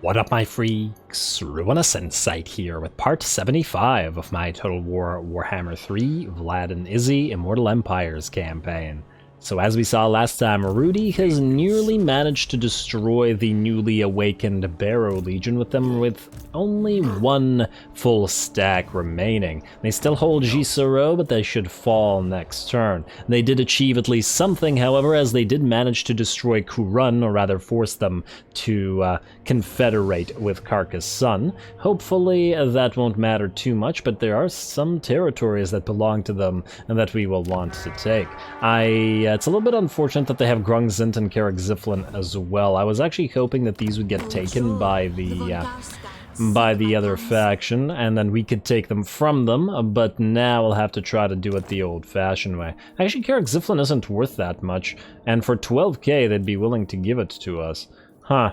What up, my freaks? RuinusInsight here with part 75 of my Total Warhammer 3 Vlad and Izzy Immortal Empires campaign. So as we saw last time, Rudy has nearly managed to destroy the newly awakened Barrow Legion with them with only one full stack remaining. They still hold Gisoro, but they should fall next turn. They did achieve at least something, however, as they did manage to destroy Kurun, or rather force them to confederate with Karka's son. Hopefully that won't matter too much, but there are some territories that belong to them and that we will want to take. It's a little bit unfortunate that they have Grungzint and Karakziflin as well. I was actually hoping that these would get taken by the other faction, and then we could take them from them, but now we'll have to try to do it the old-fashioned way. Actually, Karakziflin isn't worth that much, and for 12k they'd be willing to give it to us. Huh.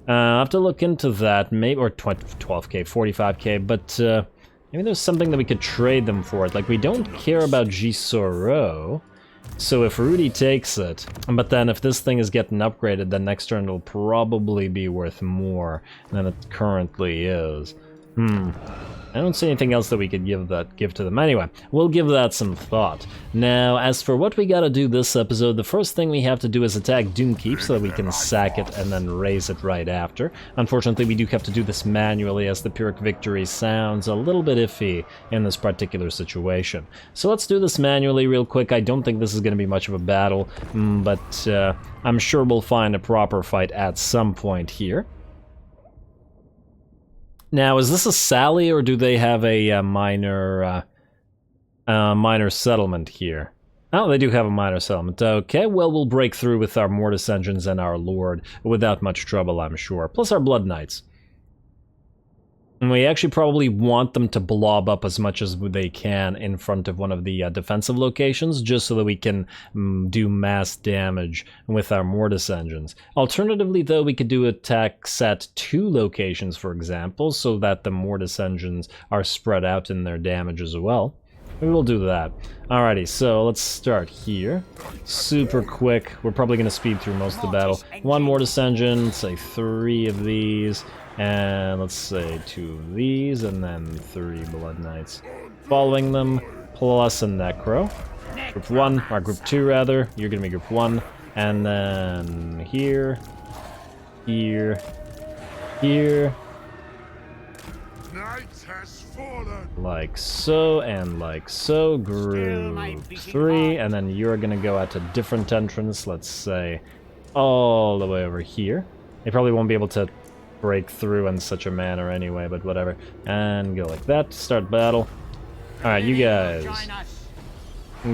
I'll have to look into that, maybe, or 12k, 45k, but maybe there's something that we could trade them for. Like, we don't care about Gisoro. So if Rudy takes it, but then if this thing is getting upgraded, then next turn it'll probably be worth more than it currently is. I don't see anything else that we could give to them. Anyway, we'll give that some thought. Now, as for what we gotta do this episode, the first thing we have to do is attack Doomkeep so that we can sack it and then raise it right after. Unfortunately, we do have to do this manually, as the Pyrrhic victory sounds a little bit iffy in this particular situation. So let's do this manually real quick. I don't think this is gonna be much of a battle, but I'm sure we'll find a proper fight at some point here. Now, is this a sally, or do they have a minor settlement here? Oh, they do have a minor settlement. Okay, well, we'll break through with our Mortis engines and our Lord without much trouble, I'm sure. Plus our Blood Knights. And we actually probably want them to blob up as much as they can in front of one of the defensive locations, just so that we can do mass damage with our Mortis engines. Alternatively, though, we could do attacks at 2 locations, for example, so that the Mortis engines are spread out in their damage as well. We will do that. Alrighty, so let's start here. Super quick. We're probably going to speed through most of the battle. 1 Mortis engine, let's say 3 of these. And let's say 2 of these, and then 3 Blood Knights. Following them, plus a Necro. Group 1, or Group 2 rather, you're gonna be Group 1. And then here, here, here. Like so, and like so. Group 3, and then you're gonna go out to different entrance, let's say all the way over here. They probably won't be able to break through in such a manner anyway, but whatever. And go like that to start battle. Alright, you guys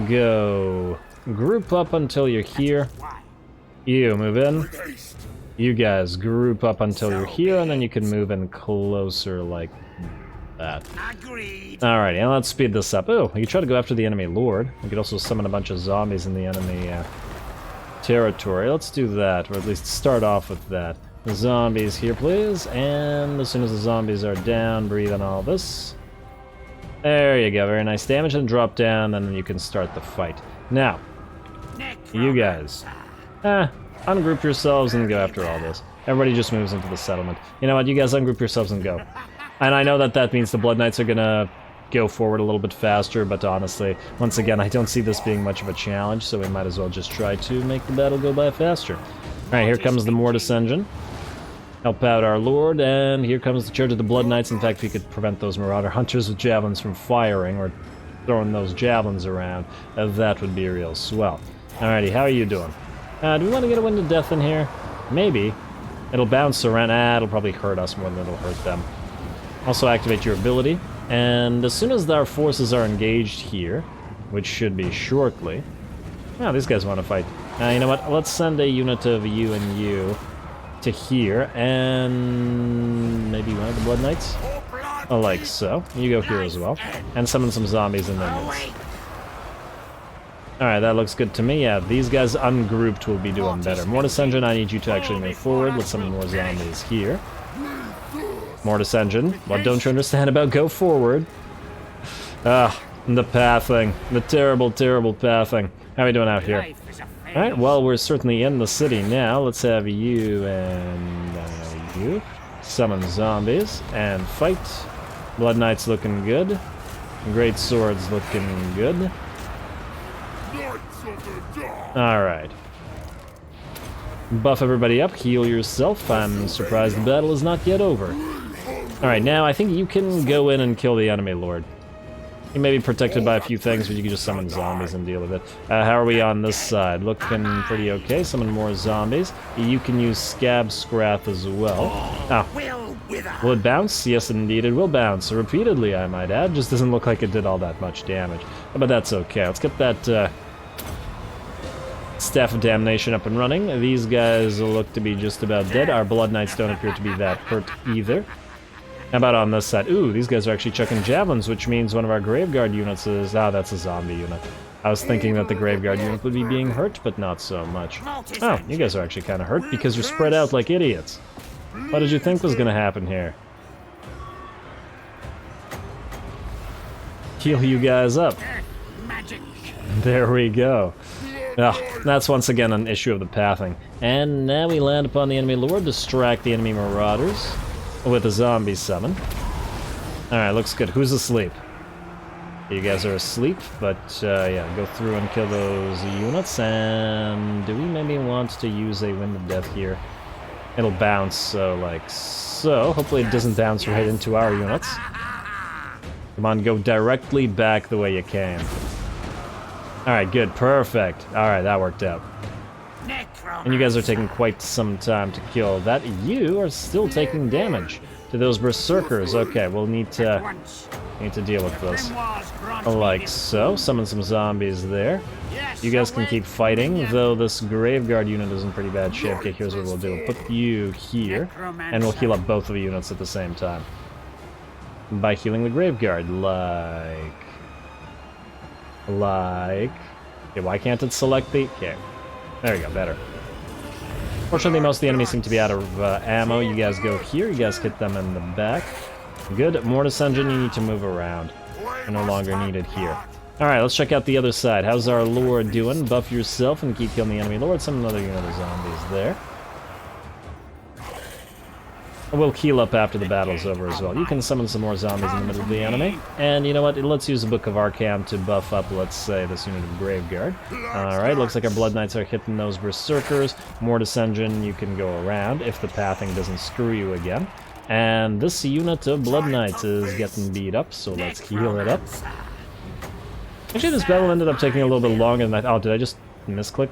go group up until you're here. You move in. You guys group up until you're here, and then you can move in closer like that. Alrighty, and let's speed this up. Oh, you could try to go after the enemy Lord. You could also summon a bunch of zombies in the enemy territory. Let's do that, or at least start off with that. Zombies here, please, and as soon as the zombies are down, breathe on all this. There you go, very nice damage, and drop down, and then you can start the fight. Now, you guys, ungroup yourselves and go after all this. Everybody just moves into the settlement. You know what, you guys ungroup yourselves and go. And I know that that means the Blood Knights are gonna go forward a little bit faster, but honestly, once again, I don't see this being much of a challenge, so we might as well just try to make the battle go by faster. Alright, here comes the Mortis engine. Help out our Lord, and here comes the Church of the Blood Knights. In fact, we could prevent those Marauder Hunters with javelins from firing, or throwing those javelins around. That would be real swell. Alrighty, how are you doing? Do we want to get a Wind of Death in here? Maybe. It'll bounce around. It'll probably hurt us more than it'll hurt them. Also activate your ability, and as soon as our forces are engaged here, which should be shortly... Oh, these guys want to fight. You know what? Let's send a unit of you and you to here, and maybe one of the Blood Knights? Like so. You go here as well. And summon some zombies in their midst. Alright, that looks good to me. Yeah, these guys ungrouped will be doing better. Mortis Engine, I need you to actually move forward. Let's summon more zombies here. Mortis Engine, what don't you understand about go forward? The pathing. The terrible, terrible pathing. How are we doing out here? Alright, well, we're certainly in the city now. Let's have you and you. summon zombies and fight. Blood Knights looking good. Great Swords looking good. Alright. Buff everybody up, heal yourself. I'm surprised the battle is not yet over. Alright, now I think you can go in and kill the enemy lord. You may be protected by a few things, but you can just summon zombies and deal with it. How are we on this side? Looking pretty okay. Summon more zombies. You can use Scab Scrath as well. Oh. Will it bounce? Yes, indeed, it will bounce. Repeatedly, I might add. Just doesn't look like it did all that much damage. But that's okay. Let's get that Staff of Damnation up and running. These guys look to be just about dead. Our Blood Knights don't appear to be that hurt either. How about on this side? Ooh, these guys are actually chucking javelins, which means one of our Graveguard units is... Ah, that's a zombie unit. I was thinking that the Graveguard unit would be being hurt, but not so much. Oh, you guys are actually kind of hurt because you're spread out like idiots. What did you think was going to happen here? Heal you guys up. There we go. Oh, that's once again an issue of the pathing. And now we land upon the enemy lord, distract the enemy marauders with a zombie summon. Alright, looks good. Who's asleep? You guys are asleep, but yeah, go through and kill those units. And do we maybe want to use a Wind of Death here? It'll bounce, so like so. Hopefully it doesn't bounce right into our units. Come on, go directly back the way you came. Alright, good, perfect. Alright, that worked out. And you guys are taking quite some time to kill that. You are still taking damage to those berserkers. Okay, we'll need to deal with this. Like so. Summon some zombies there. You guys can keep fighting, though this Graveguard unit is in pretty bad shape. Okay, here's what we'll do. We'll put you here, and we'll heal up both of the units at the same time. By healing the Graveguard, like... Okay, why can't it select the... Okay, there we go, better. Fortunately, most of the enemies seem to be out of ammo. You guys go here, you guys hit them in the back. Good. Mortis Engine, you need to move around. You're no longer needed here. Alright, let's check out the other side. How's our lord doing? Buff yourself and keep killing the enemy lord. Summon another unit of zombies there. We'll heal up after the battle's over as well. You can summon some more zombies in the middle of the enemy. And you know what? Let's use the Book of Arcane to buff up, let's say, this unit of Graveguard. Alright, looks like our Blood Knights are hitting those Berserkers. Mortis Engine, you can go around if the pathing doesn't screw you again. And this unit of Blood Knights is getting beat up, so let's heal it up. Actually, this battle ended up taking a little bit longer than I thought. Oh, did I just misclick?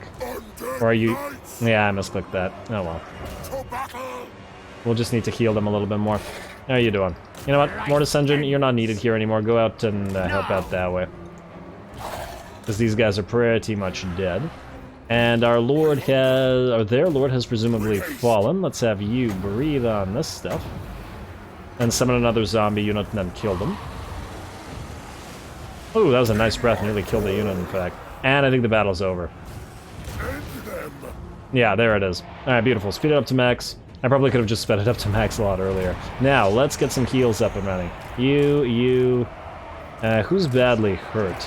Or are you... Yeah, I misclicked that. Oh well. We'll just need to heal them a little bit more. How are you doing? You know what? Mortis Engine, you're not needed here anymore. Go out and help out that way. Because these guys are pretty much dead. And our lord has... Or their lord has presumably fallen. Let's have you breathe on this stuff. And summon another zombie unit and then kill them. Ooh, that was a nice breath. Nearly killed the unit, in fact. And I think the battle's over. Yeah, there it is. Alright, beautiful. Speed it up to max. I probably could have just sped it up to max a lot earlier. Now, let's get some heals up and running. Who's badly hurt?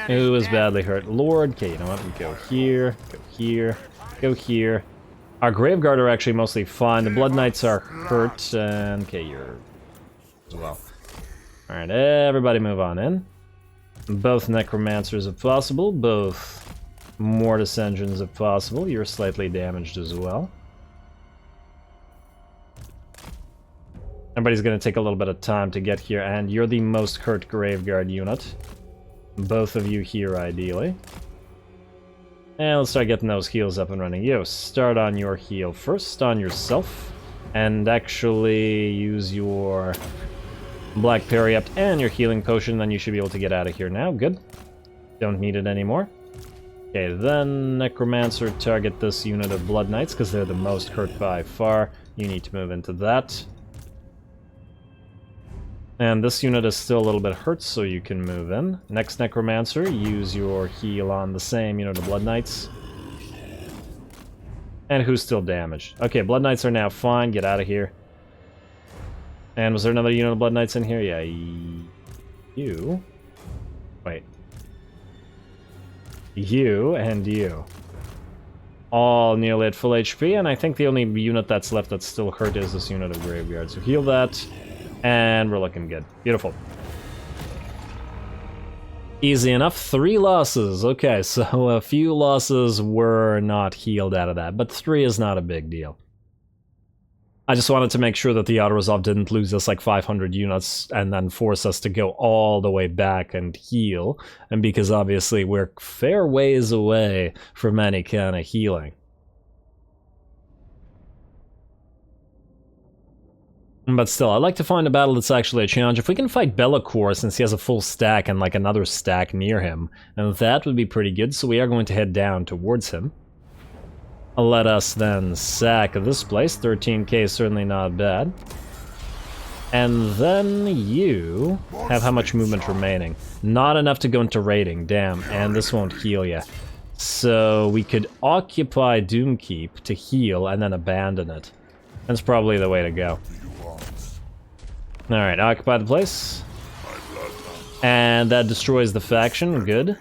Who is badly hurt? Lord. Okay, you know what? We go here, go here, go here. Our Graveguard are actually mostly fine. The Blood Knights are hurt, and... Okay, you're... as well. Alright, everybody move on in. Both Necromancers if possible, both Mortis Engines if possible. You're slightly damaged as well. Everybody's gonna take a little bit of time to get here, and you're the most hurt Graveguard unit. Both of you here, ideally. And let's start getting those heals up and running. Yo, start on your heal first, on yourself. And actually use your Black Periapt and your healing potion, then you should be able to get out of here now. Good. Don't need it anymore. Okay, then Necromancer, target this unit of Blood Knights, because they're the most hurt by far. You need to move into that. And this unit is still a little bit hurt, so you can move in. Next Necromancer, use your heal on the same unit of Blood Knights. And who's still damaged? Okay, Blood Knights are now fine, get out of here. And was there another unit of Blood Knights in here? Yeah, you. Wait. You and you. all nearly at full HP, and I think the only unit that's left that's still hurt is this unit of Graveyard. So heal that, and we're looking good. Beautiful. Easy enough. 3 losses. Okay, so a few losses were not healed out of that, but 3 is not a big deal. I just wanted to make sure that the auto-resolve didn't lose us like 500 units and then force us to go all the way back and heal, and because obviously we're fair ways away from any kind of healing. But still, I'd like to find a battle that's actually a challenge. If we can fight Bellacore, since he has a full stack and like another stack near him, and that would be pretty good, so we are going to head down towards him. Let us then sack this place. 13k is certainly not bad. And then you have how much movement remaining? Not enough to go into raiding, damn, and this won't heal you. So we could occupy Doomkeep to heal and then abandon it. That's probably the way to go. Alright, occupy the place. And that destroys the faction, good.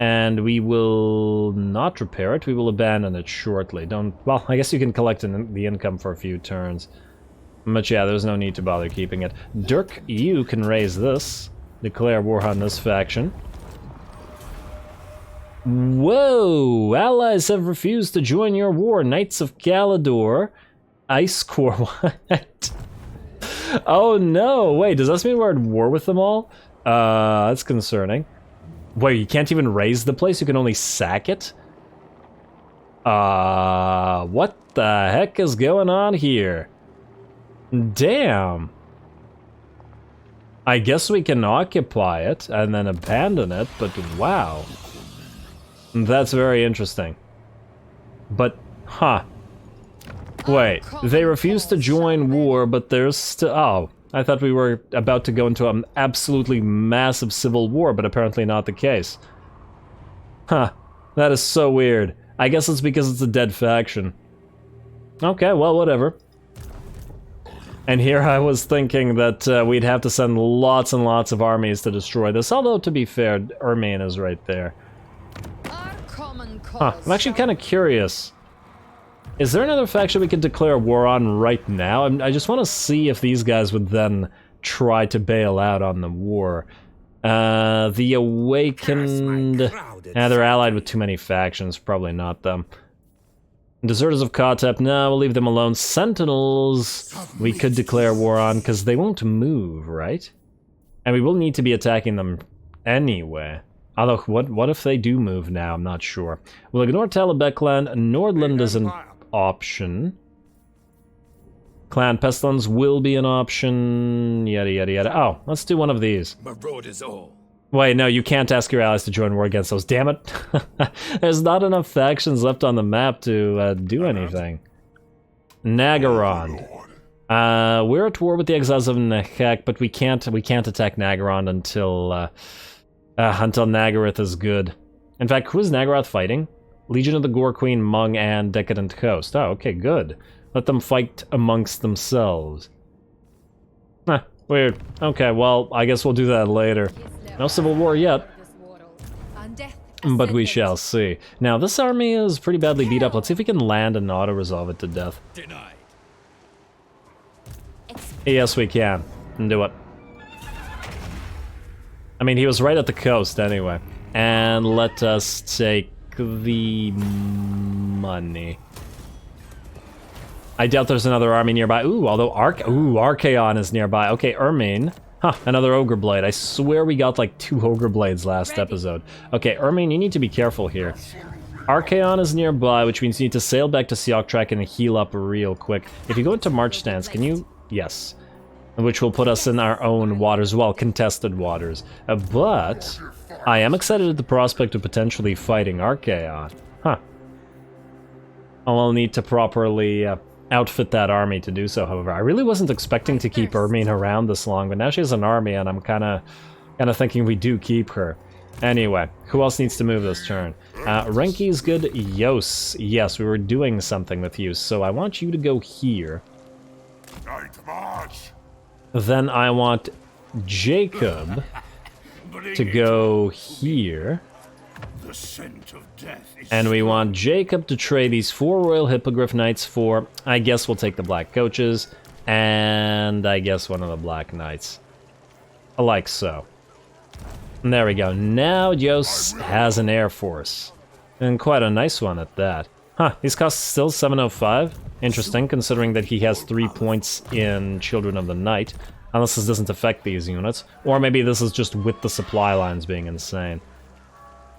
And we will not repair it, we will abandon it shortly. Well, I guess you can collect the income for a few turns. But yeah, there's no need to bother keeping it. Dirk, you can raise this. Declare war on this faction. Whoa! Allies have refused to join your war. Knights of Galador. Ice Core, what? Oh no, wait, does this mean we're at war with them all? That's concerning. Wait, you can't even raise the place, you can only sack it? What the heck is going on here? Damn. I guess we can occupy it and then abandon it, but wow. That's very interesting. But, huh. Wait, they refuse to join war, but there's still... Oh, I thought we were about to go into an absolutely massive civil war, but apparently not the case. Huh, that is so weird. I guess it's because it's a dead faction. Okay, well, whatever. And here I was thinking that we'd have to send lots and lots of armies to destroy this, although to be fair, Ermain is right there. Huh, I'm actually kind of curious. Is there another faction we could declare war on right now? I just want to see if these guys would then try to bail out on the war. The Awakened... they're allied with too many factions, probably not them. Deserters of Kotep, no, we'll leave them alone. Sentinels, we could declare war on, because they won't move, right? And we will need to be attacking them anyway. Although, what if they do move now? I'm not sure. We'll ignore Talabeclan. Nordland is an option. Clan Pestilence will be an option. Yada yada yada. Oh, let's do one of these. Wait, no, you can't ask your allies to join war against those. Damn it! There's not enough factions left on the map to do anything. Nagarond. We're at war with the Exiles of Nehek, but we can't attack Nagarond until Nagaroth is good. In fact, who is Nagaroth fighting? Legion of the Gore Queen, Mung, and Decadent Coast. Oh, okay, good. Let them fight amongst themselves. Huh, weird. Okay, well, I guess we'll do that later. No civil war yet. But we shall see. Now, this army is pretty badly beat up. Let's see if we can land and auto-resolve it to death. Yes, we can. And do it. I mean, he was right at the coast anyway. And let us take the money. I doubt there's another army nearby. Ooh, although Archaon is nearby. Okay, Ermain. Huh, another Ogre Blade. I swear we got like 2 Ogre Blades last episode. Okay, Ermain, you need to be careful here. Archaon is nearby, which means you need to sail back to Sioctrak and heal up real quick. If you go into March stance, can you... Yes. Which will put us in our own waters, well, contested waters. But I am excited at the prospect of potentially fighting Archaon. Huh. I'll need to properly outfit that army to do so, however. I really wasn't expecting to keep Ermain around this long, but now she has an army and I'm kinda thinking we do keep her. Anyway, who else needs to move this turn? Renki's good. Yos. Yes, we were doing something with you, so I want you to go here. Then I want Jacob to go here. scent of death is And we want Jacob to trade these 4 Royal Hippogriff Knights for, I guess we'll take the Black Coaches, and I guess one of the Black Knights. Like so. And there we go. Now Jos has an Air Force. And quite a nice one at that. Huh, these costs still 705? Interesting, considering that he has 3 points in Children of the Night. Unless this doesn't affect these units. Or maybe this is just with the supply lines being insane.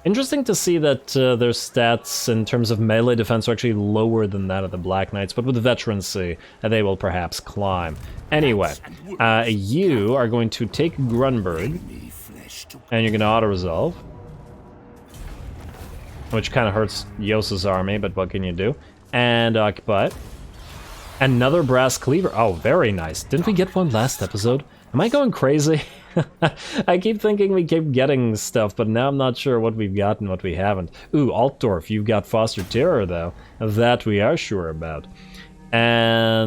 Interesting to see that their stats in terms of melee defense are actually lower than that of the Black Knights, but with veterancy, they will perhaps climb. Anyway, you are going to take Grunberg, and you're going to auto-resolve. Which kind of hurts Yos's army, but what can you do? And occupy it. Another Brass Cleaver. Oh, very nice. Didn't we get one last episode? Am I going crazy? I keep thinking we keep getting stuff, but now I'm not sure what we've got and what we haven't. Ooh, Altdorf, you've got Foster Terror, though. That we are sure about. And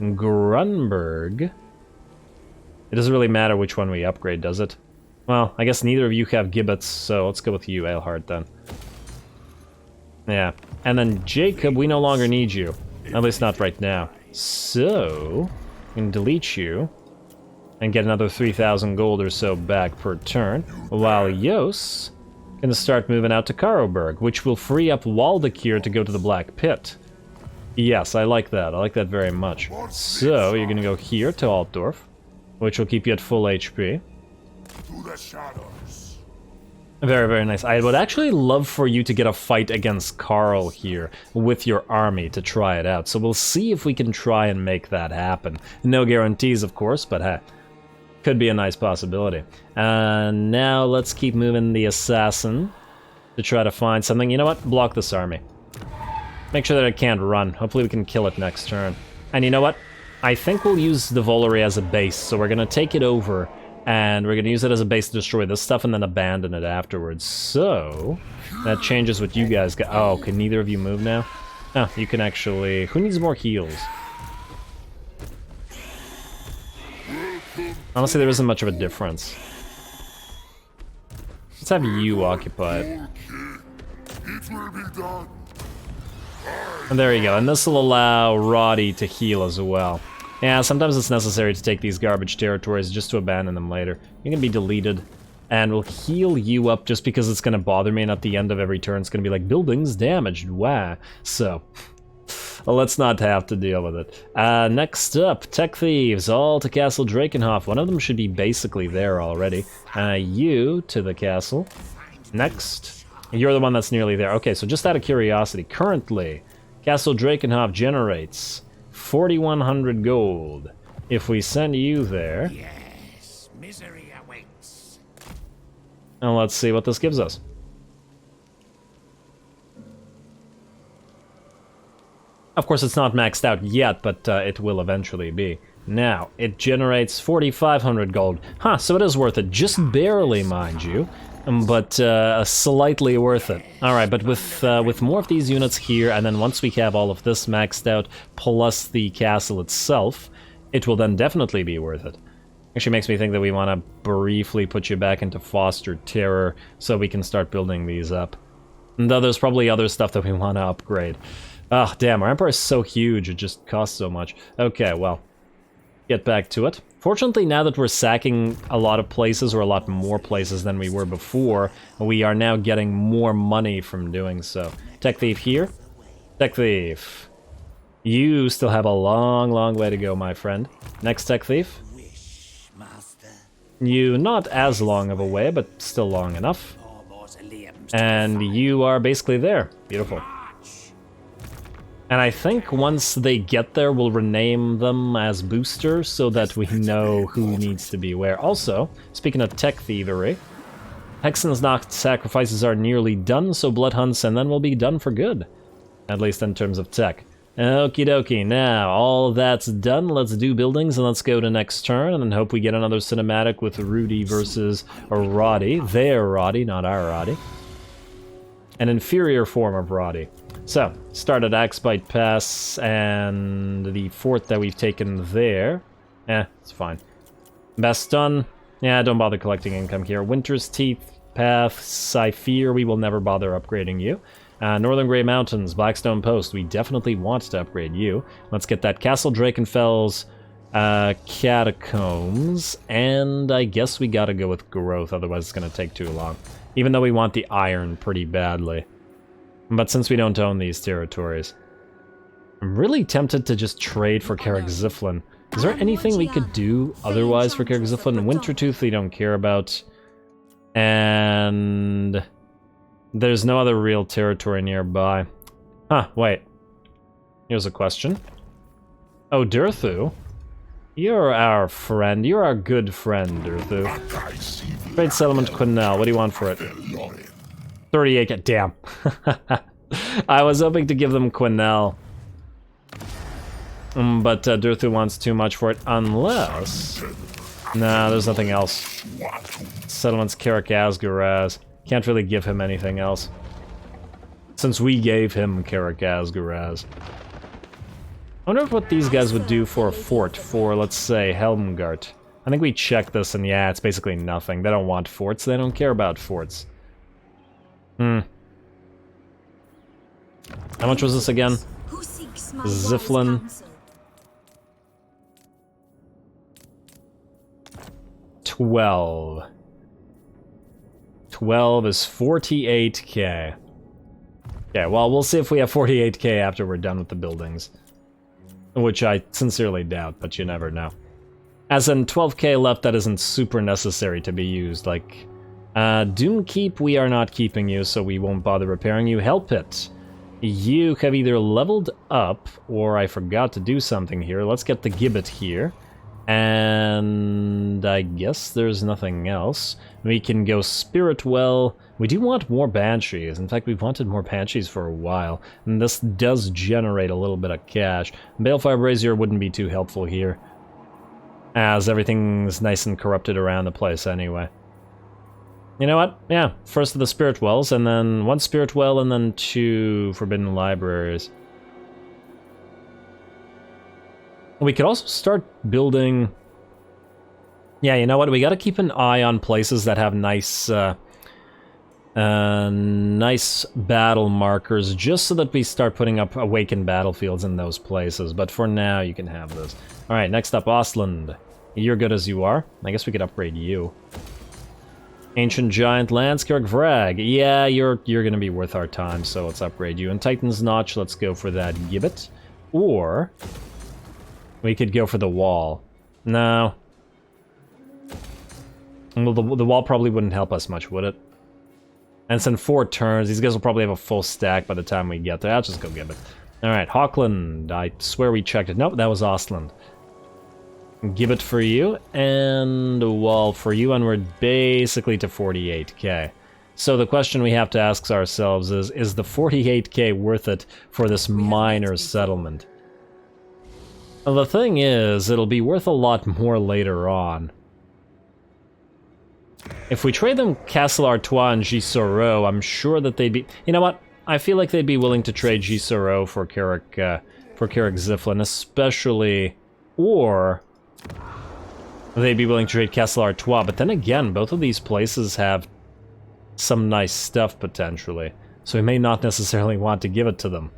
Grunberg. It doesn't really matter which one we upgrade, does it? Well, I guess neither of you have gibbets, so let's go with you, Eilhart, then. Yeah. And then Jacob, we no longer need you. At least not right now. So, we can delete you and get another 3,000 gold or so back per turn, while Jos can start moving out to Karoberg, which will free up Waldekir to go to the Black Pit. Yes, I like that. I like that very much. So, you're going to go here to Altdorf, which will keep you at full HP. to the shadows. Very, very nice. I would actually love for you to get a fight against Carl here with your army to try it out. So we'll see if we can try and make that happen. No guarantees, of course, but hey, could be a nice possibility. Now let's keep moving the assassin to try to find something. You know what? Block this army. Make sure that it can't run. Hopefully we can kill it next turn. And you know what? I think we'll use the Volary as a base, so we're going to take it over. And we're going to use it as a base to destroy this stuff and then abandon it afterwards. So, that changes what you guys got. Oh, can neither of you move now? Oh, you can actually... Who needs more heals? Honestly, there isn't much of a difference. Let's have you occupy it. It will be done. And there you go. And this will allow Roddy to heal as well. Yeah, sometimes it's necessary to take these garbage territories just to abandon them later. You can be deleted, and we'll heal you up just because it's going to bother me, and at the end of every turn it's going to be like, buildings damaged, wah. So, well, let's not have to deal with it. Next up, Tech Thieves, all to Castle Drakenhof. One of them should be basically there already. You to the castle. Next. You're the one that's nearly there. Okay, so just out of curiosity, currently, Castle Drakenhof generates 4,100 gold. If we send you there... Yes, misery awaits. And let's see what this gives us. Of course, it's not maxed out yet, but it will eventually be. Now, it generates 4,500 gold. Huh, so it is worth it. Just barely, mind you. But slightly worth it. Alright, but with more of these units here, and then once we have all of this maxed out, plus the castle itself, it will then definitely be worth it. Actually makes me think that we want to briefly put you back into Foster Terror, so we can start building these up. Though there's probably other stuff that we want to upgrade. Oh, damn, our Emperor is so huge, it just costs so much. Okay, well, get back to it. Fortunately, now that we're sacking a lot of places, or a lot more places than we were before, we are now getting more money from doing so. Tech Thief here. Tech Thief. You still have a long, long way to go, my friend. Next Tech Thief. You not as long of a way, but still long enough. And you are basically there. Beautiful. And I think once they get there, we'll rename them as boosters so that we know who needs to be where. Also, speaking of tech thievery, Hexen's Nacht sacrifices are nearly done, so blood hunts and then we'll be done for good. At least in terms of tech. Okie dokie, now all that's done, let's do buildings and let's go to next turn and then hope we get another cinematic with Rudy versus Roddy. Their Roddy, not our Roddy. An inferior form of Roddy. So, start at Axebite Pass, and the fort that we've taken there. It's fine. Baston, yeah, don't bother collecting income here. Winter's Teeth, Paths, I fear we will never bother upgrading you. Northern Grey Mountains, Blackstone Post, we definitely want to upgrade you. Let's get that Castle Drakenfell's Catacombs, and I guess we gotta go with Growth, otherwise it's gonna take too long. Even though we want the Iron pretty badly. But since we don't own these territories, I'm really tempted to just trade for Carrick-Ziflin. Is there anything we could do otherwise for Carrick-Ziflin? Wintertooth we don't care about. And there's no other real territory nearby. Huh, wait. Here's a question. Oh, Durthu? You're our friend. You're our good friend, Durthu. Trade settlement Quinnell. What do you want for it? 38. Damn. I was hoping to give them Quinnell. But Durthu wants too much for it, unless... Nah, there's nothing else. Settlements Carrick Asgaraz. Can't really give him anything else. Since we gave him Carrick Asgaraz. I wonder what these guys would do for a fort for, let's say, Helmgart. I think we checked this and yeah, it's basically nothing. They don't want forts, they don't care about forts. How much was this again? Ziflin. 12. 12 is 48k. Okay, well, we'll see if we have 48k after we're done with the buildings. Which I sincerely doubt, but you never know. As in, 12k left that isn't super necessary to be used, like... Doomkeep, we are not keeping you, so we won't bother repairing you. Hellpit. You have either leveled up, or I forgot to do something here. Let's get the Gibbet here. And I guess there's nothing else. We can go Spiritwell. We do want more Banshees. In fact, we've wanted more Banshees for a while. And this does generate a little bit of cash. Balefire Brazier wouldn't be too helpful here, as everything's nice and corrupted around the place anyway. You know what? Yeah, first of the Spirit Wells, and then one Spirit Well, and then 2 Forbidden Libraries. We could also start building... Yeah, you know what? We gotta keep an eye on places that have nice... nice battle markers, just so that we start putting up awakened battlefields in those places. But for now, you can have those. Alright, next up, Ostland. You're good as you are. I guess we could upgrade you. Ancient Giant Landskirk Vrag. Yeah, you're gonna be worth our time, so let's upgrade you. And Titan's Notch, let's go for that Gibbet. Or... we could go for the Wall. No. Well, the Wall probably wouldn't help us much, would it? And it's in 4 turns. These guys will probably have a full stack by the time we get there. I'll just go Gibbet. Alright, Hawkland. I swear we checked it. Nope, that was Ostland. Gibbet for you, and a Wall for you, and we're basically to 48k. So the question we have to ask ourselves is the 48k worth it for this minor settlement? Well, the thing is, it'll be worth a lot more later on. If we trade them Castle Artois and Gisoro, I'm sure that they'd be... You know what? I feel like they'd be willing to trade Gisoro for Carrick-Ziflin, especially... Or... they'd be willing to trade Castle Artois, but then again, both of these places have some nice stuff, potentially. So we may not necessarily want to give it to them.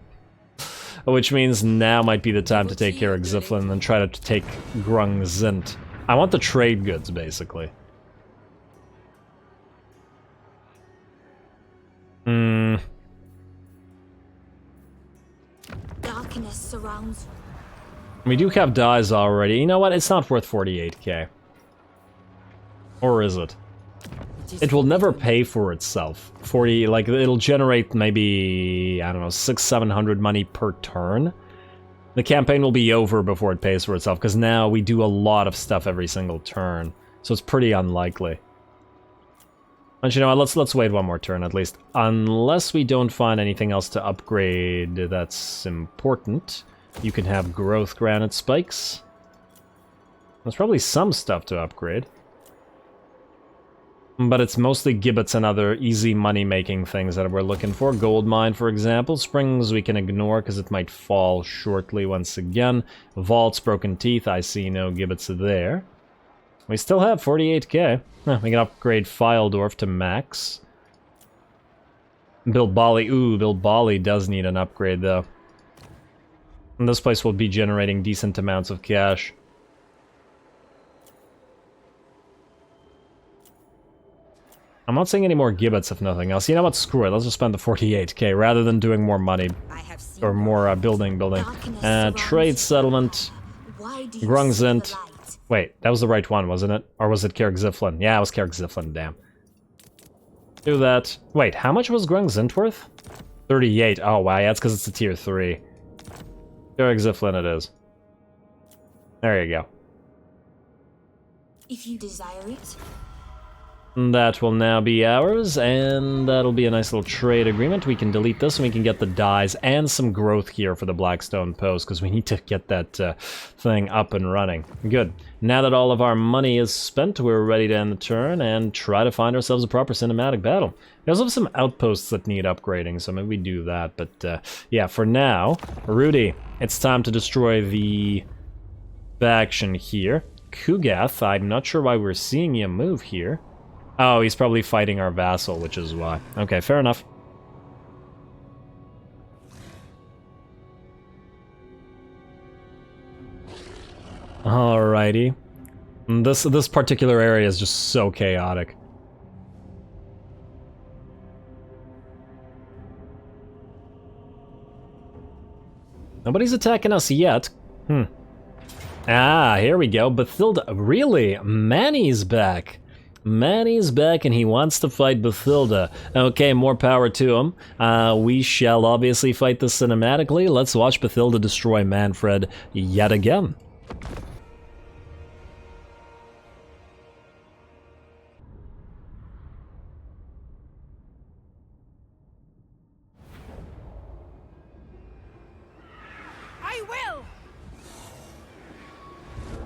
Which means now might be the time to take Carrick-Ziflin and then try to take Grung Zint. I want the trade goods, basically. Darkness surrounds. We do have dyes already. You know what? It's not worth 48k. Or is it? It will never pay for itself. 40, like, it'll generate maybe, I don't know, 600-700 money per turn. The campaign will be over before it pays for itself, because now we do a lot of stuff every single turn. So it's pretty unlikely. But you know what, let's wait one more turn at least. Unless we don't find anything else to upgrade that's important. You can have growth granite spikes. There's probably some stuff to upgrade. But it's mostly gibbets and other easy money-making things that we're looking for. Gold mine, for example. Springs we can ignore because it might fall shortly once again. Vaults, broken teeth, I see no gibbets there. We still have 48k. We can upgrade Filedorf to max. Bilbali. Ooh, Bilbali does need an upgrade, though. And this place will be generating decent amounts of cash. I'm not saying any more gibbets, if nothing else. You know what? Screw it. Let's just spend the 48k rather than doing more money. Or more building. Trade settlement. Grungzint. Wait, that was the right one, wasn't it? Or was it Kergziflin? Yeah, it was Kergziflin, damn. Do that. Wait, how much was Grungzint worth? 38. Oh, wow, yeah, that's because it's a tier 3. Kergziflin it is. There you go. If you desire it. That will now be ours, and that'll be a nice little trade agreement. We can delete this, and we can get the dyes and some growth here for the Blackstone Post, because we need to get that thing up and running. Good. Now that all of our money is spent, we're ready to end the turn and try to find ourselves a proper cinematic battle. We also have some outposts that need upgrading, so maybe we do that. But yeah, for now, Rudy, it's time to destroy the faction here. Kugath, I'm not sure why we're seeing you move here. Oh, he's probably fighting our vassal, which is why. Okay, fair enough. Alrighty. This particular area is just so chaotic. Nobody's attacking us yet. Ah, here we go. Bathilda. Really? Manny's back. Manny's back and he wants to fight Bathilda. Okay, more power to him. We shall obviously fight this cinematically. Let's watch Bathilda destroy Manfred yet again.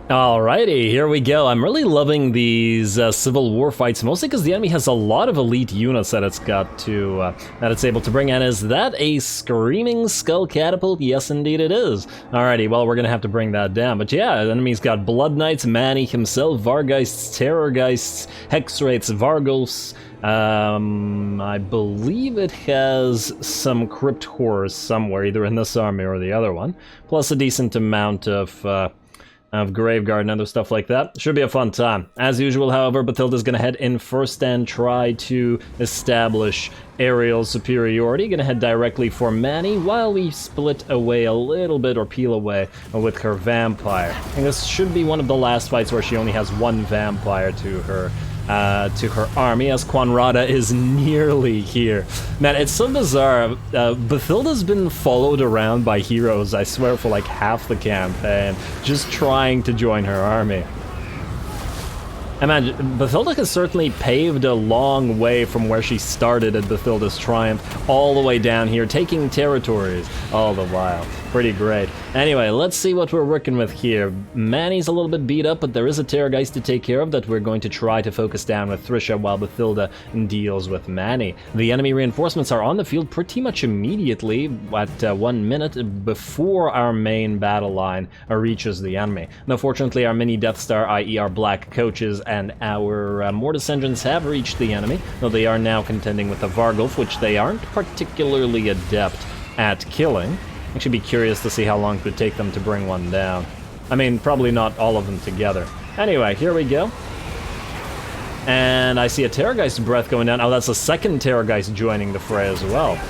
Alrighty, here we go. I'm really loving these Civil War fights, mostly because the enemy has a lot of elite units that it's got to, that it's able to bring in. Is that a Screaming Skull Catapult? Yes, indeed it is. Alrighty, well, we're gonna have to bring that down. But yeah, the enemy's got Blood Knights, Manny himself, Vargeists, Terrorgeists, Hexwraiths, Vargulfs. I believe it has some Crypt Horrors somewhere, either in this army or the other one. Plus a decent amount of Graveguard and other stuff like that. Should be a fun time. As usual, however, Bathilda's gonna head in first and try to establish aerial superiority. Gonna head directly for Manny while we split away a little bit or peel away with her vampire. And this should be one of the last fights where she only has one vampire to her army, as Quanrada is nearly here. Man, it's so bizarre. Bathilda's been followed around by heroes, I swear, for like half the campaign, just trying to join her army. And man, Bathilda has certainly paved a long way from where she started at Bathilda's Triumph, all the way down here, taking territories all the while. Pretty great. Anyway, let's see what we're working with here. Manny's a little bit beat up, but there is a Terrorgeist to take care of that we're going to try to focus down with Thrisha while Bathilda deals with Manny. The enemy reinforcements are on the field pretty much immediately at 1 minute before our main battle line reaches the enemy. Now, fortunately, our mini Death Star, i.e. our black coaches, and our Mortis engines have reached the enemy, though they are now contending with the Vargulf, which they aren't particularly adept at killing. I should be curious to see how long it would take them to bring one down. I mean, probably not all of them together. Anyway, here we go. And I see a Terrorgeist breath going down. Oh, that's a second Terrorgeist joining the fray as well.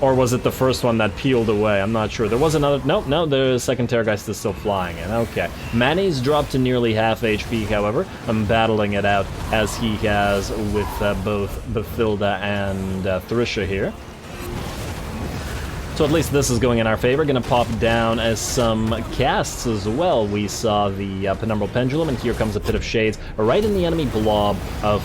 Or was it the first one that peeled away? I'm not sure. There was another... No, the second Terrorgeist is still flying in. Okay. Manny's dropped to nearly half HP, however. I'm battling it out as he has with both Bathilda and Thrisha here. So at least this is going in our favor. Gonna pop down as some casts as well. We saw the Penumbral Pendulum, and here comes a Pit of Shades right in the enemy blob of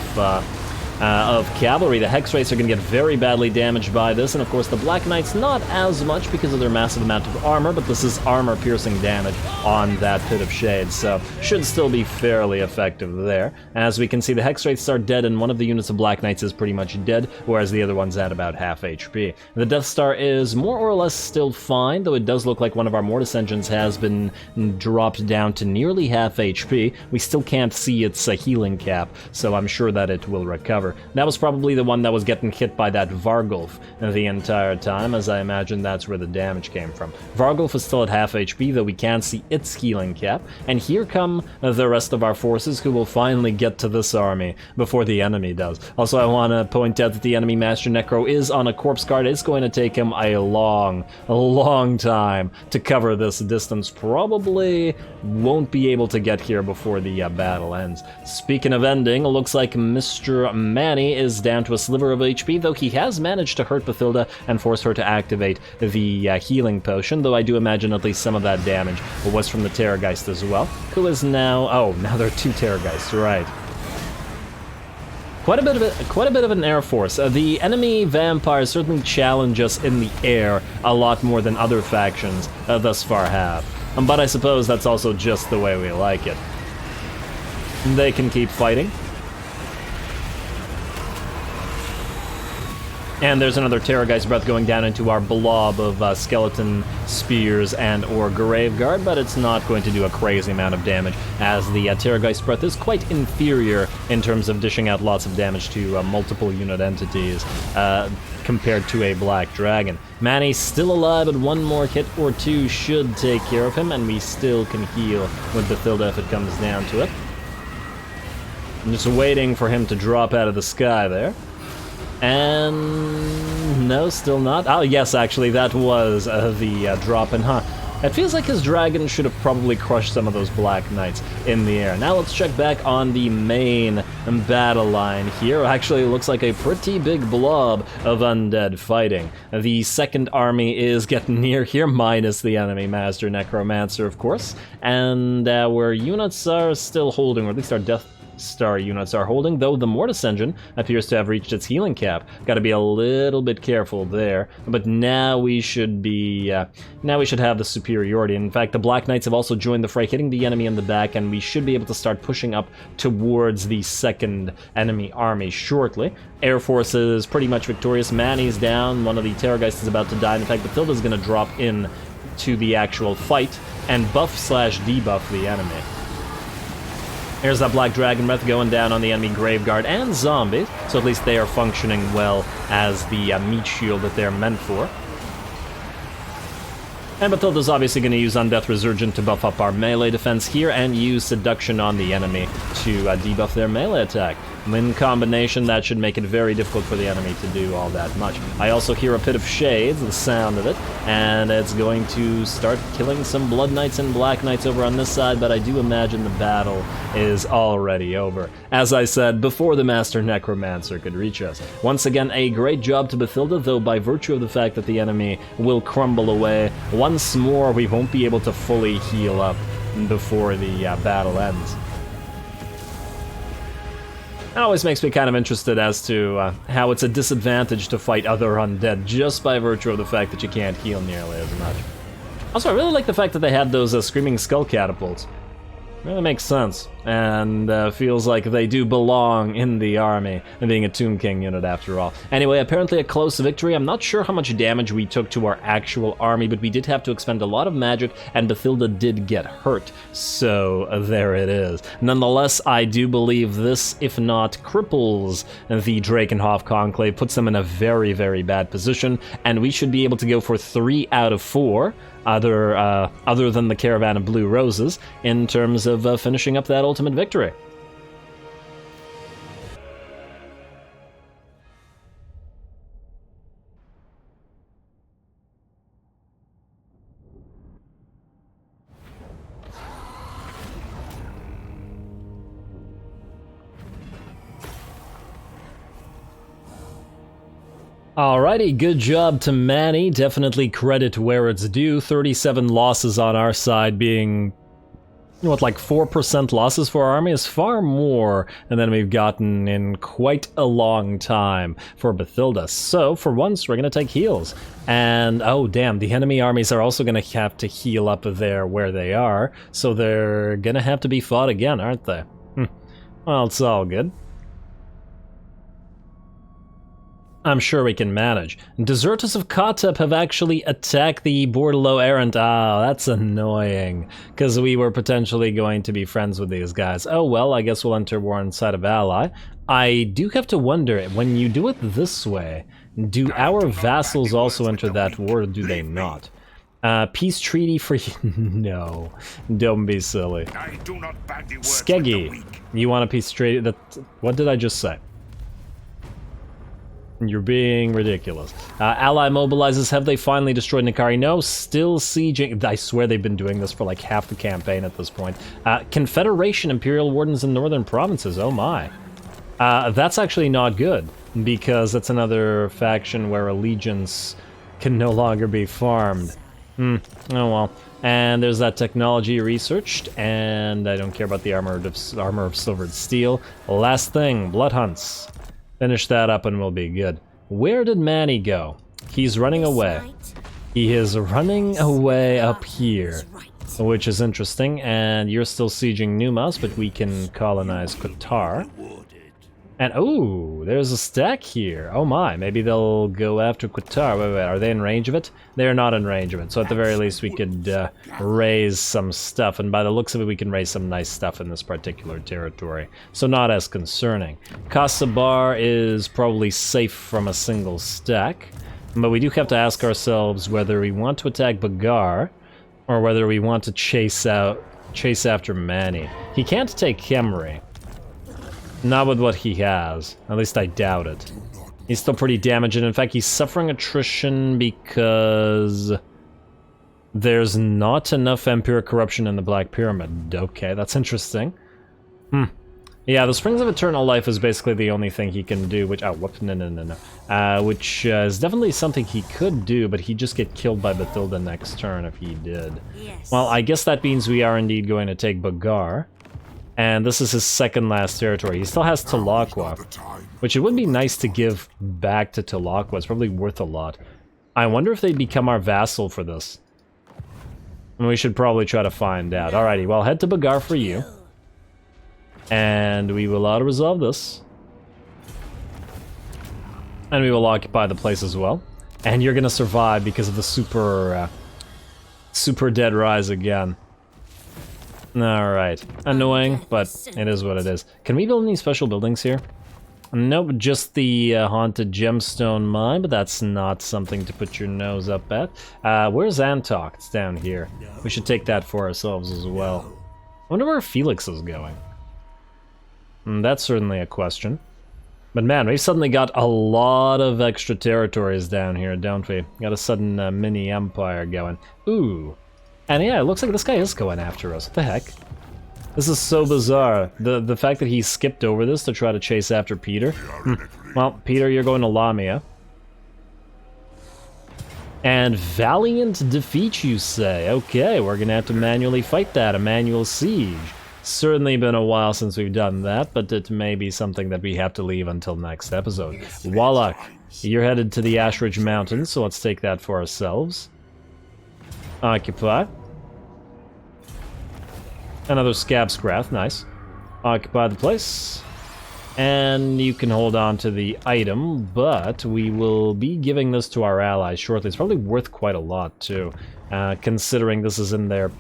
of cavalry. The Hex Wraiths are going to get very badly damaged by this, and of course the Black Knights not as much because of their massive amount of armor, but this is armor-piercing damage on that Pit of Shade, so should still be fairly effective there. As we can see, the Hex Wraiths are dead, and one of the units of Black Knights is pretty much dead, whereas the other one's at about half HP. The Death Star is more or less still fine, though it does look like one of our Mortis engines has been dropped down to nearly half HP. We still can't see its healing cap, so I'm sure that it will recover. That was probably the one that was getting hit by that Vargulf the entire time, as I imagine that's where the damage came from. Vargulf is still at half HP, though we can't see its healing cap, and here come the rest of our forces, who will finally get to this army before the enemy does. Also, I want to point out that the enemy Master Necro is on a corpse guard. It's going to take him a long time to cover this distance. Probably won't be able to get here before the battle ends. Speaking of ending, it looks like Mr. Manny is down to a sliver of HP, though he has managed to hurt Bathilda and force her to activate the healing potion, though I do imagine at least some of that damage was from the Terrorgeist as well, who is now... oh, now there are two Terrorgeists, right. Quite a bit of an air force. The enemy vampires certainly challenge us in the air a lot more than other factions thus far have. But I suppose that's also just the way we like it. They can keep fighting. And there's another Terrorgeist Breath going down into our blob of skeleton spears and or Graveguard, but it's not going to do a crazy amount of damage, as the Terrorgeist Breath is quite inferior in terms of dishing out lots of damage to multiple unit entities compared to a Black Dragon. Manny's still alive, but one more hit or two should take care of him, and we still can heal with Bathilda if it comes down to it. I'm just waiting for him to drop out of the sky there. And no, still not. Oh, yes, actually, that was the drop in, huh? It feels like his dragon should have probably crushed some of those Black Knights in the air. Now let's check back on the main battle line here. Actually, it looks like a pretty big blob of undead fighting. The second army is getting near here, minus the enemy Master Necromancer, of course. And our units are still holding, or at least our Death Star units are holding, though the Mortis engine appears to have reached its healing cap. Got to be a little bit careful there, but now we should be now we should have the superiority. In fact, the Black Knights have also joined the fray, hitting the enemy in the back, and we should be able to start pushing up towards the second enemy army shortly. Air Force is pretty much victorious. Manny's down, one of the Terrorgeists is about to die. In fact, Bathilda's going to drop in to the actual fight and buff/debuff the enemy. Here's that Black Dragon Breath going down on the enemy Graveguard and zombies, so at least they are functioning well as the meat shield that they're meant for. And Bathilda's obviously going to use Undeath Resurgent to buff up our melee defense here and use Seduction on the enemy to debuff their melee attack. In combination, that should make it very difficult for the enemy to do all that much. I also hear a Pit of Shades, the sound of it, and it's going to start killing some Blood Knights and Black Knights over on this side, but I do imagine the battle is already over. As I said, before the Master Necromancer could reach us. Once again, a great job to Bathilda, though by virtue of the fact that the enemy will crumble away, once more we won't be able to fully heal up before the battle ends. It always makes me kind of interested as to how it's a disadvantage to fight other undead just by virtue of the fact that you can't heal nearly as much. Also, I really like the fact that they had those Screaming Skull catapults. Really makes sense, and feels like they do belong in the army, being a Tomb King unit after all. Anyway, apparently a close victory. I'm not sure how much damage we took to our actual army, but we did have to expend a lot of magic, and Bathilda did get hurt, so there it is. Nonetheless, I do believe this, if not cripples the Drakenhof Conclave, puts them in a very, very bad position, and we should be able to go for 3 out of 4, other than the Caravan of Blue Roses, in terms of finishing up that ultimate victory. Alrighty, good job to Manny. Definitely credit where it's due. 37 losses on our side, being what, like 4% losses for our army is far more than we've gotten in quite a long time for Bathilda. So, for once, we're going to take heals. And, oh damn, the enemy armies are also going to have to heal up there where they are, so they're going to have to be fought again, aren't they? Well, it's all good. I'm sure we can manage. Deserters of Kotep have actually attacked the Bordello Errant. Ah, that's annoying, because we were potentially going to be friends with these guys. Oh well, I guess we'll enter war inside of Ally. I do have to wonder, when you do it this way, do our vassals also enter that war, or do they not? Peace treaty for you? No, don't be silly. I do not bandy words with the Skeggy, weak. you want a peace treaty? What did I just say? You're being ridiculous. Ally mobilizes. Have they finally destroyed Nikari? No, still sieging. I swear they've been doing this for like half the campaign at this point. Confederation Imperial Wardens in northern provinces. Oh my. That's actually not good, because that's another faction where allegiance can no longer be farmed. Oh well. And there's that technology researched, and I don't care about the armor of silvered steel. Last thing, blood hunts. Finish that up and we'll be good. Where did Manny go? He's running away. He is running away up here, which is interesting. And you're still sieging Numas, but we can colonize Qatar. And oh, there's a stack here. Oh my, maybe they'll go after Qatar. Wait, are they in range of it? They're not in range of it. So at the very least, we could raise some stuff. And by the looks of it, we can raise some nice stuff in this particular territory. So not as concerning. Kasabar is probably safe from a single stack. But we do have to ask ourselves whether we want to attack Bagar or whether we want to chase after Manny. He can't take Khemri. Not with what he has. At least I doubt it. He's still pretty damaged, and in fact he's suffering attrition because there's not enough Empire corruption in the Black Pyramid. Okay, that's interesting. Yeah, the Springs of Eternal Life is basically the only thing he can do, which... Oh, whoops, no. Which is definitely something he could do, but he'd just get killed by Bathilda next turn if he did. Yes. Well, I guess that means we are indeed going to take Bagar. And this is his second last territory. He still has Talakwa, which it would be nice to give back to Talakwa. It's probably worth a lot. I wonder if they'd become our vassal for this. And we should probably try to find out. Alrighty, well, head to Bagar for you. And we will auto-resolve this. And we will occupy the place as well. And you're gonna survive because of the super dead rise again. Alright. Annoying, but it is what it is. Can we build any special buildings here? Nope, just the haunted gemstone mine, but that's not something to put your nose up at. Where's Antok? It's down here. We should take that for ourselves as well. I wonder where Felix is going. That's certainly a question. But man, we've suddenly got a lot of extra territories down here, don't we? Got a sudden mini empire going. Ooh. And yeah, it looks like this guy is going after us. What the heck? This is so bizarre. The fact that he skipped over this to try to chase after Peter. Well, Peter, you're going to Lamia. And valiant defeat, you say? Okay, we're gonna have to manually fight that. A manual siege. Certainly been a while since we've done that, but it may be something that we have to leave until next episode. Wallach, you're headed to the Ashridge Mountains, so let's take that for ourselves. Occupy. Another Scabscrath, nice. Occupy the place. And you can hold on to the item, but we will be giving this to our allies shortly. It's probably worth quite a lot, too, considering this is in their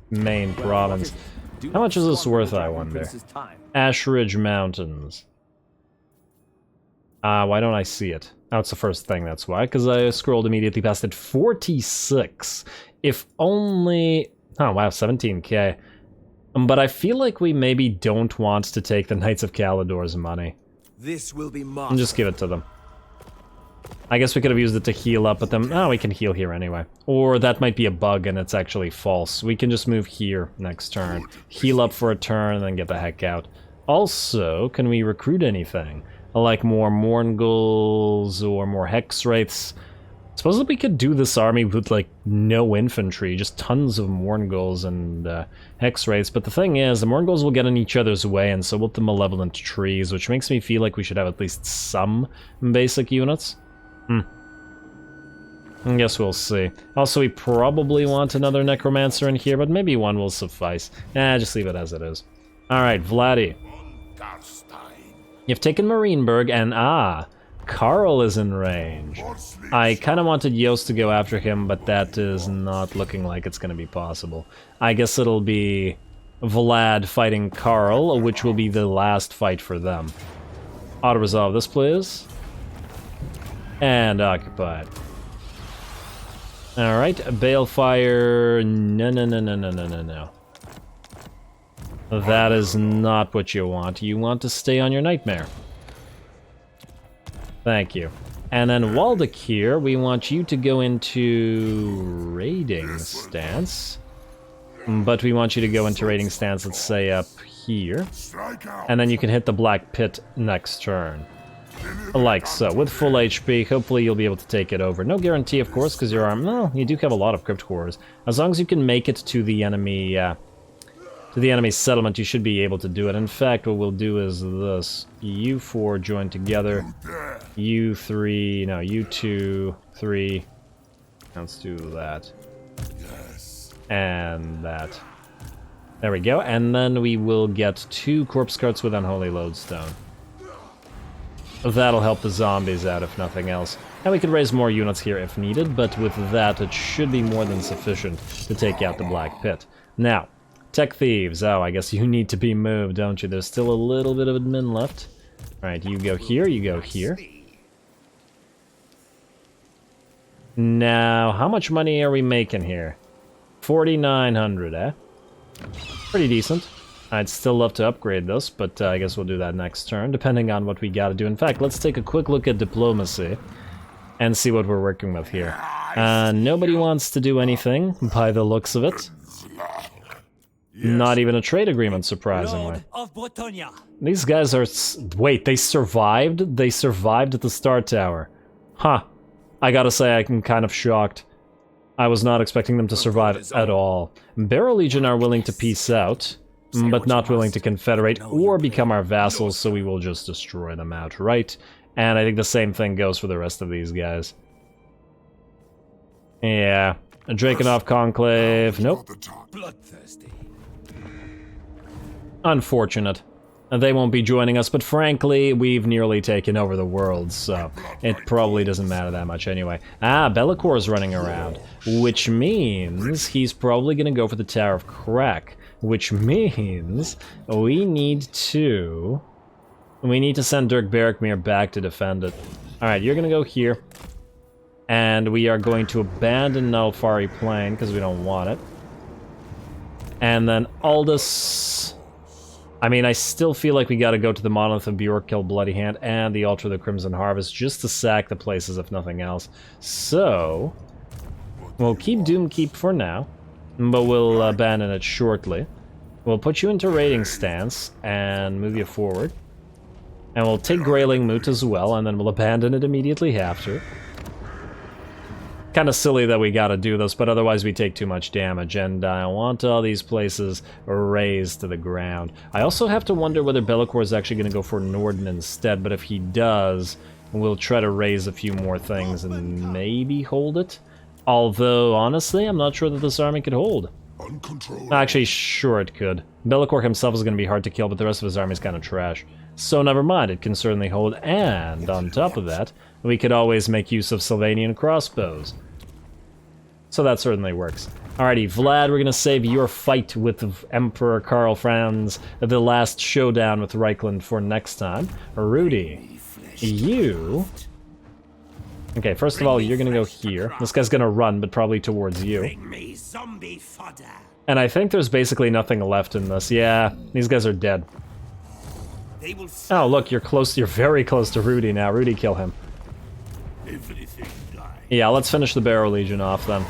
main province. How much is this worth, I wonder? Ashridge Mountains. Why don't I see it? Oh, it's the first thing, that's why, because I scrolled immediately past it. 46. If only... Oh, wow, 17k. But I feel like we maybe don't want to take the Knights of Caledor's money. This will be And just give it to them. I guess we could have used it to heal up at them. Oh, we can heal here anyway. Or that might be a bug and it's actually false. We can just move here next turn. Heal up for a turn and then get the heck out. Also, can we recruit anything? Like more Mourngulls or more Hex Wraiths? Suppose we could do this army with, like, no infantry, just tons of Mourngulls and Hex Wraiths, but the thing is, the Mourngulls will get in each other's way, and so will the Malevolent Trees, which makes me feel like we should have at least some basic units. I guess we'll see. Also, we probably want another Necromancer in here, but maybe one will suffice. Just leave it as it is. Alright, Vladdy. You've taken Marienburg, and Karl is in range. I kind of wanted Yost to go after him, but that is not looking like it's going to be possible. I guess it'll be Vlad fighting Karl, which will be the last fight for them. Auto-resolve this, please. And occupied. Alright, Balefire... No. That is not what you want. You want to stay on your Nightmare. Thank you. And then Waldeck here, we want you to go into raiding stance. But we want you to go into raiding stance, let's say up here. And then you can hit the Black Pit next turn. Like so, with full HP, hopefully you'll be able to take it over. No guarantee, of course, because your arm... Well, you do have a lot of Crypt Cores. As long as you can make it to the enemy... to the enemy settlement, you should be able to do it. In fact, what we'll do is this. You 4 join together. You 3... No, you 2, 3... Let's do that. And that. There we go. And then we will get 2 Corpse Carts with Unholy Lodestone. That'll help the zombies out, if nothing else. And we could raise more units here if needed, but with that, it should be more than sufficient to take out the Black Pit. Now, Tech Thieves. Oh, I guess you need to be moved, don't you? There's still a little bit of admin left. Alright, you go here, you go here. Now, how much money are we making here? 4,900, eh? Pretty decent. I'd still love to upgrade this, but I guess we'll do that next turn, depending on what we gotta do. In fact, let's take a quick look at diplomacy and see what we're working with here. Nobody wants to do anything, by the looks of it. Not even a trade agreement, surprisingly. These guys are... Wait, they survived? They survived at the Star Tower. Huh. I gotta say, I'm kind of shocked. I was not expecting them to survive at all. Barrow Legion are willing to peace out, but not willing to confederate or become our vassals, so we will just destroy them outright. And I think the same thing goes for the rest of these guys. Yeah. A Drakenhof Conclave, nope. Unfortunate. They won't be joining us, but frankly, we've nearly taken over the world, so it probably doesn't matter that much anyway. Bellacor's running around, which means he's probably gonna go for the Tower of Crack, which means we need to send Dirk Barrackmere back to defend it. Alright, you're gonna go here, and we are going to abandon Nulfari Plain, because we don't want it. And then Aldous... I mean, I still feel like we gotta go to the Monolith of Bjorkkill Bloody Hand and the Altar of the Crimson Harvest just to sack the places, if nothing else. So, we'll keep Doomkeep for now, but we'll abandon it shortly. We'll put you into raiding stance and move you forward. And we'll take Greyling Moot as well, and then we'll abandon it immediately after. Kind of silly that we gotta do this, but otherwise we take too much damage, and I want all these places razed to the ground. I also have to wonder whether Be'lakor is actually gonna go for Norden instead, but if he does, we'll try to raise a few more things and maybe hold it. Although, honestly, I'm not sure that this army could hold. Actually, sure it could. Be'lakor himself is gonna be hard to kill, but the rest of his army is kind of trash. So never mind, it can certainly hold, and on top of that, we could always make use of Sylvanian crossbows. So that certainly works. Alrighty, Vlad, we're gonna save your fight with Emperor Karl Franz, the last showdown with Reichland for next time. Rudy, you... Okay, first of all, you're gonna go here. This guy's gonna run, but probably towards you. And I think there's basically nothing left in this. Yeah, these guys are dead. Oh, look, you're close. You're very close to Rudy now. Rudy, kill him. Yeah, let's finish the Barrow Legion off then.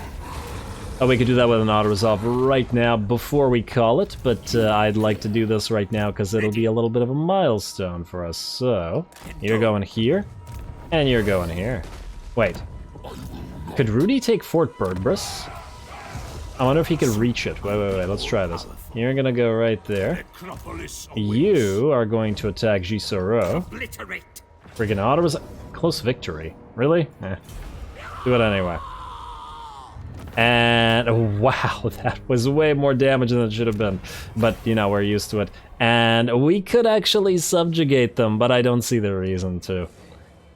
Oh, we could do that with an auto-resolve right now before we call it, but I'd like to do this right now because it'll be a little bit of a milestone for us. So, you're going here, and you're going here. Wait. Could Rudy take Fort Bergbus? I wonder if he could reach it. Wait, let's try this. You're gonna go right there. You are going to attack Gisoro. Friggin' auto close victory. Really? Eh. Do it anyway. And oh, wow, that was way more damage than it should have been. But, you know, we're used to it. And we could actually subjugate them, but I don't see the reason to.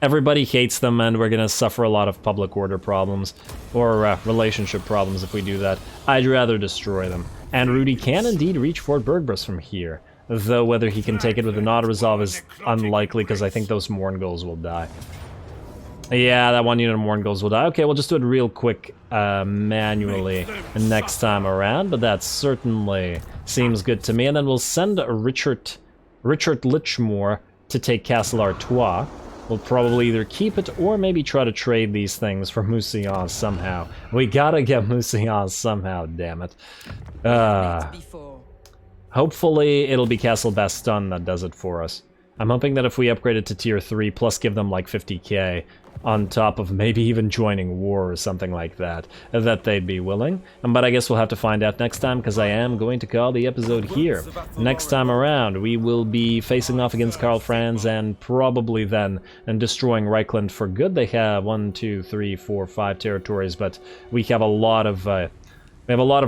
Everybody hates them, and we're gonna suffer a lot of public order problems, or relationship problems if we do that. I'd rather destroy them. And Rudy can indeed reach Fort Bergbus from here, though whether he can take it with an auto-resolve is unlikely, because I think those Mourngulls will die. Yeah, that one unit of Mourngulls will die. Okay, we'll just do it real quick, manually next time around, but that certainly seems good to me. And then we'll send Richard Lichmore to take Castle Artois. We'll probably either keep it or maybe try to trade these things for Mousillon somehow. We gotta get Mousillon somehow, damn it. Hopefully it'll be Castle Baston that does it for us. I'm hoping that if we upgrade it to tier 3 plus give them like 50k on top of maybe even joining war or something like that, that they'd be willing. But I guess we'll have to find out next time, because I am going to call the episode here. Next time around, we will be facing off against Karl Franz and probably then destroying Reichland for good. They have 1, 2, 3, 4, 5 territories, but we have a lot of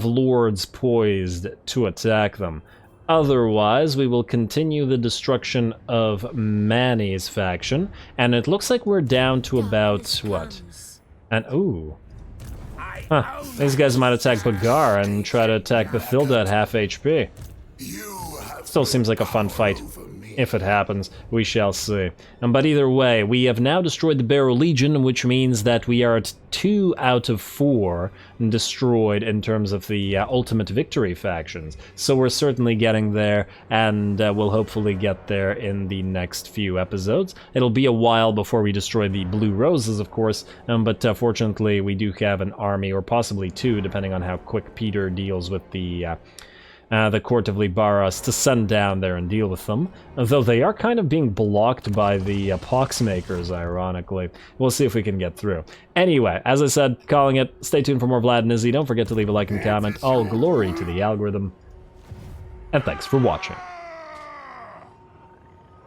lords poised to attack them. Otherwise, we will continue the destruction of MANNY'S faction, and it looks like we're down to about, what? And, ooh. Huh, these guys might attack Bagar and try to attack Bathilda at half HP. Still seems like a fun fight. If it happens, we shall see. But either way, we have now destroyed the Barrow Legion, which means that we are at 2 out of 4 destroyed in terms of the Ultimate Victory factions. So we're certainly getting there, and we'll hopefully get there in the next few episodes. It'll be a while before we destroy the Blue Roses, of course, but fortunately we do have an army, or possibly 2, depending on how quick Peter deals with the Court of Libaras, to send down there and deal with them. Though they are kind of being blocked by the Poxmakers, ironically. We'll see if we can get through. Anyway, as I said, calling it. Stay tuned for more Vlad and Izzy. Don't forget to leave a like and comment. All glory to the algorithm. And thanks for watching.